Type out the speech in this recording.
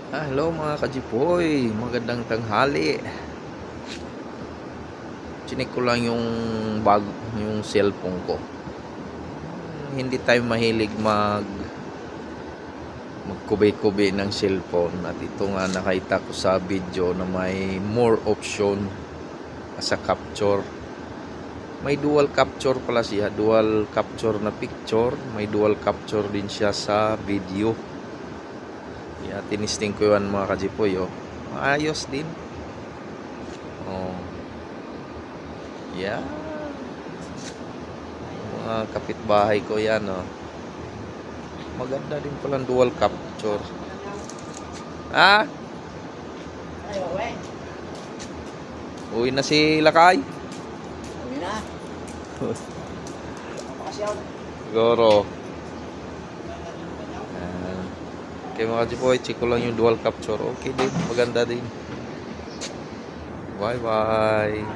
Hello mga kajipoy, magandang tanghali. Chinik ko lang yung yung cellphone ko. Hindi tayo mahilig magkubay-kubay ng cellphone, at ito nga nakita ko sa video na may more option sa capture. May dual capture pala siya, dual capture na picture, may dual capture din siya sa video. Tinisting ko yan mga kajipoy, maayos din. Yeah. Mga kapitbahay ko yan, maganda din palang dual capture. Uwi na si Lakay. Uwi na. Siguro. Okay mga kajipoy, check ko lang yung dual capture. Okay din, maganda din. Bye bye.